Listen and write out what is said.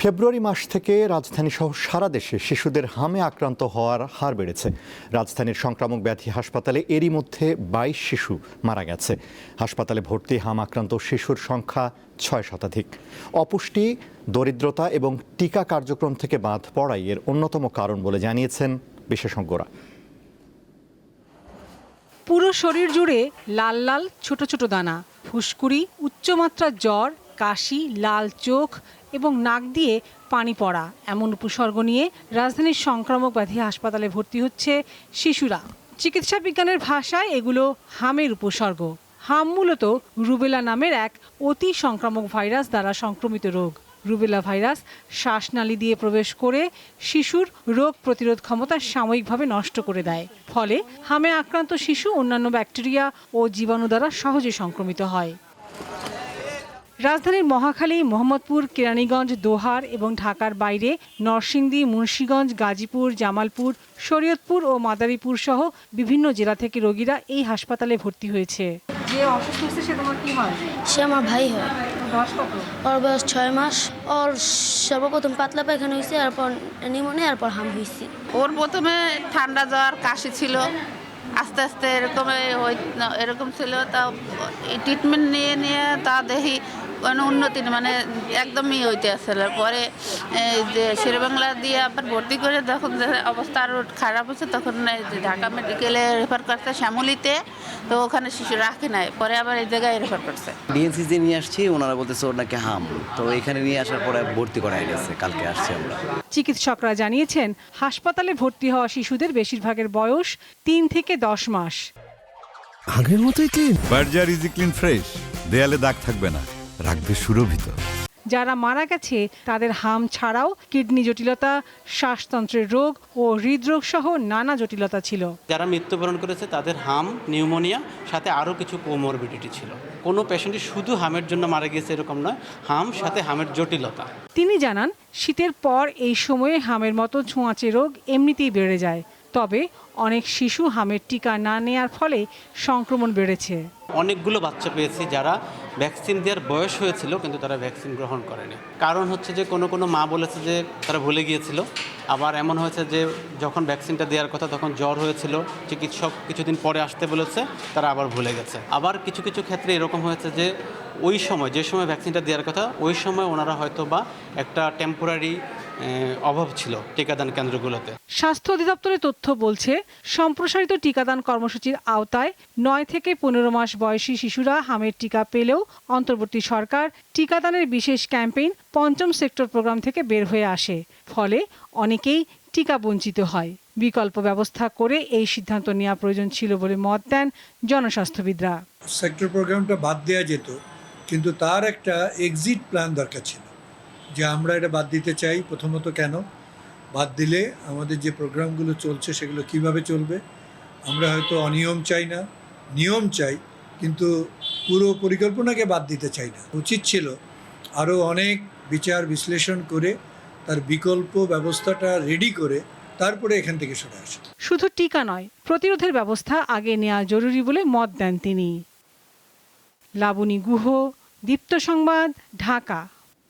ফেব্রুয়ারি মাস থেকে রাজধানীসহ সারা দেশে শিশুদের হামে আক্রান্ত হওয়ার হার বেড়েছে। রাজধানীর সংক্রামক ব্যাধি হাসপাতালে এরই মধ্যে 22 শিশু মারা গেছে। হাসপাতালে ভর্তি হাম আক্রান্ত শিশুর সংখ্যা 6 শতাধিক। অপুষ্টি, দরিদ্রতা এবং টিকা কার্যক্রম থেকে বাদ পড়াই এর অন্যতম কারণ বলে জানিয়েছেন বিশেষজ্ঞরা। পুরো শরীর জুড়ে লাল লাল ছোট ছোট দানা, ফুসকুড়ি, উচ্চমাত্রার জ্বর, কাশি, লাল চোখ এবং নাক দিয়ে পানি পড়া এমন উপসর্গ নিয়ে রাজধানীর সংক্রামক ব্যাধি হাসপাতালে ভর্তি হচ্ছে শিশুরা। চিকিৎসা বিজ্ঞানের ভাষায় এগুলো হামের উপসর্গ। হাম মূলত রুবেলা নামের এক অতি সংক্রামক ভাইরাস দ্বারা সংক্রমিত রোগ। রুবেলা ভাইরাস শ্বাসনালী দিয়ে প্রবেশ করে শিশুর রোগ প্রতিরোধ ক্ষমতা সাময়িকভাবে নষ্ট করে দেয়। ফলে হামে আক্রান্ত শিশু অন্যান্য ব্যাকটেরিয়া ও জীবাণু দ্বারা সহজে সংক্রমিত হয়। রাজধানীর মহাখালী, মোহাম্মদপুর, কেরানীগঞ্জ, দোহার এবং ঢাকার বাইরে নরসিংদী, মুন্সিগঞ্জ, গাজীপুর, জামালপুর, শরীয়তপুর ও মাদারীপুর সহ বিভিন্ন জেলা থেকে রোগীরা এই হাসপাতালে ভর্তি হয়েছে। যে অসুস্থ হয়েছে সে তোমার কি হয়? সে আমার ভাই হয়। বয়স কত? ওর বয়স 6 মাস। ওর সর্বপ্রথম পাতলা পায়খানা হয়েছে, এরপর নিউমোনিয়া, এরপর হাম হয়েছে। ওর প্রথমে ঠান্ডা জ্বর, কাশি ছিল, আস্তে আস্তে এরকম ছিল। তা ট্রিটমেন্ট নিয়ে তা দেখি কোনো উন্নতি মানে একদমই হইতে আসছিল। পরে যে শেরেবাংলা দিয়ে আবার ভর্তি করে যখন অবস্থা আরও খারাপ হচ্ছে তখন ঢাকা মেডিকেলে রেফার করছে শ্যামলীতে। তো ওখানে শিশু রাখে নাই, পরে আবার এই জায়গায় রেফার করছে। ডিএনসিতে নিয়ে আসছি, ওনারা বলতেছে ওর নাকি হাম। তো এখানে নিয়ে আসার পরে ভর্তি করাই গেছে, কালকে আসছি আমরা। চিকিৎসকরা জানিয়েছেন হাসপাতালে ভর্তি হওয়া শিশুদের বেশিরভাগের বয়স 3 থেকে 10 মাস। আগের মতোই clean. Berger easy clean fresh, দেয়ালে দাগ থাকবে না, রাখবে সুরভিত। যারা মারা গেছে তাদের হাম ছাড়াও কিডনি জটিলতা, শ্বাসতন্ত্রের রোগ ও হৃদরোগ সহ নানা জটিলতা ছিল। যারা মৃত্যুবরণ করেছে তাদের হাম, নিউমোনিয়া, সাথে আরও কিছু কোমরবিডিটি ছিল। কোনো পেশেন্টই শুধু হামের জন্য মারা গিয়েছে এরকম নয়, হাম সাথে হামের জটিলতা। তিনি জানান, শীতের পর এই সময়ে হামের মতো ছোঁয়াচে রোগ এমনিতেই বেড়ে যায়। তবে অনেক শিশু হামের টিকা না নেয়ার ফলে সংক্রমণ বেড়েছে। অনেকগুলো বাচ্চা পেয়েছি যারা ভ্যাকসিন দেওয়ার বয়স হয়েছিল কিন্তু তারা ভ্যাকসিন গ্রহণ করেনি। কারণ হচ্ছে যে কোনো মা বলেছে যে তারা ভুলে গিয়েছিল। আবার এমন হয়েছে যে যখন ভ্যাকসিনটা দেওয়ার কথা তখন জ্বর হয়েছিল, চিকিৎসক কিছুদিন পরে আসতে বলেছে, তারা আবার ভুলে গেছে। আবার কিছু কিছু ক্ষেত্রে এরকম হয়েছে যে ওই সময় যে সময় ভ্যাকসিনটা দেওয়ার কথা ওই সময় ওনারা হয়তো বা একটা টেম্পোরারি অভাব ছিল টিকাদান কেন্দ্রগুলোতে। স্বাস্থ্য অধিদপ্তরের তথ্য বলছে, সম্প্রসারিত টিকাদান কর্মসূচির আওতায় 9 থেকে 15 মাস বয়সী শিশুরা হামের টিকা পেলেও অন্তর্বর্তী সরকার টিকাদানের বিশেষ ক্যাম্পেইন 5ম সেক্টর প্রোগ্রাম থেকে বের হয়ে আসে। ফলে অনেকেই টিকা বঞ্চিত হয়। বিকল্প ব্যবস্থা করে এই সিদ্ধান্ত নেওয়া প্রয়োজন ছিল বলে মত দেন জনস্বাস্থ্যবিদরা। সেক্টর প্রোগ্রামটা বাদ দেওয়া যেত, কিন্তু তার একটা এক্সিট প্ল্যান দরকার ছিল যে আমরা এটা বাদ দিতে চাই। প্রথমত কেন বাদ দিলে আমাদের যে প্রোগ্রামগুলো চলছে সেগুলো কিভাবে চলবে। আমরা হয়তো অনিয়ম চাই না, নিয়ম চাই, কিন্তু পুরো পরিকল্পনাকে বাদ দিতে চাই না। উচিত ছিল আরও অনেক বিচার বিশ্লেষণ করে তার বিকল্প ব্যবস্থাটা রেডি করে তারপরে এখান থেকে সরে আসে। শুধু টিকা নয়, প্রতিরোধের ব্যবস্থা আগে নেওয়া জরুরি বলে মত দেন তিনি। লাবণী গুহ, দীপ্ত সংবাদ, ঢাকা।